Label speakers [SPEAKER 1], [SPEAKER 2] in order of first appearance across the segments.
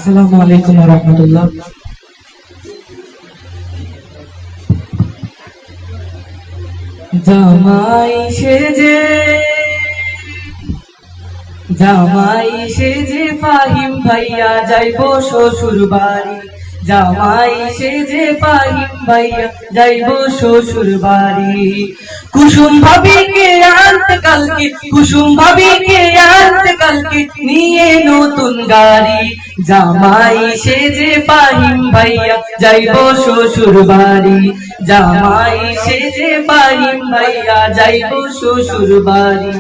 [SPEAKER 1] আসসালামু আলাইকুম ওয়া রাহমাতুল্লাহ। জামাই সেজে ফাহিম ভাইয়া যাইবো শ্বশুর বাড়ি। জামাই সেজে ফাহিম ভাইয়া যাইবো শ্বশুর বাড়ি। কুসুম ভাবিকে আনতে কালকে, কুসুম ভাবিকে আনতে কালকে নিয়ে নতুন গাড়ি। জামাই সেজে ফাহিম ভাইয়া যাইবো শ্বশুর বাড়ি। জামাই সেজে ফাহিম ভাইয়া যাইবো শ্বশুর বাড়ি।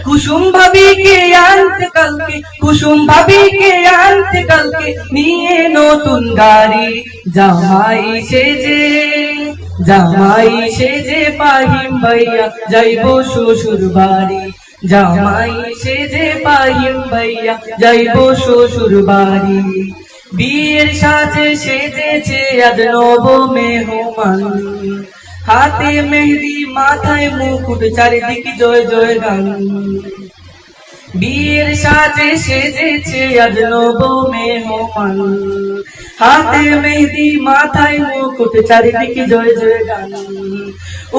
[SPEAKER 1] কুসুম ভাবিকে আনতে কালকে, কুসুম ভাবিকে আনতে কালকে নিয়ে নতুন গাড়ি। জামাই সেজে, জামাই সেজে ফাহিম ভাইয়া যাইবো শ্বশুর বাড়ি। জামাই সেজে ফাহিম ভাইয়া যাইবো শ্বশুর বাড়ি। বিয়ের সাজে সেজেছে আজ নব মেহমান, হাতে মেহেদি মাথায় মুকুট চারিদিকে জয় জয় গান। বিয়ের সাজে সেজেছে আজ নব মেহমান, হাতে মেহেদি মাথায় মুকুট চারিদিকে জয় জয় গান।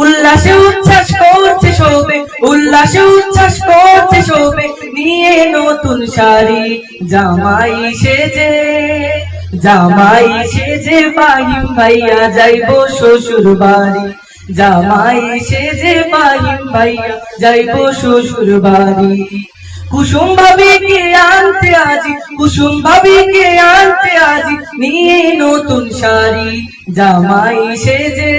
[SPEAKER 1] উল্লাসে উচ্ছ্বাস করছে সবে, উল্লাসে উচ্ছ্বাস করছে সবে নিয়ে নতুন শাড়ি। জামাই সেজে, জামাই সেজে ফাহিম ভাইয়া যাইবো শ্বশুর বাড়ি। জামাই সেজে ফাহিম ভাইয়া যাইবো শ্বশুর বাড়ি। কুসুম ভাবিকে আনতে আজি, কুসুম ভাবিকে আনতে আজি নিয়ে নতুন শাড়ি। জামাই সেজে,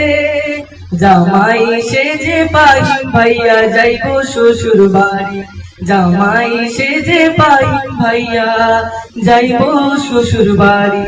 [SPEAKER 1] জামাই সেজে ফাহিম ভাইয়া যাইবো শ্বশুর বাড়ি। জামাই সেজে ফাহিম ভাইয়া যাইবো শ্বশুর বাড়ি।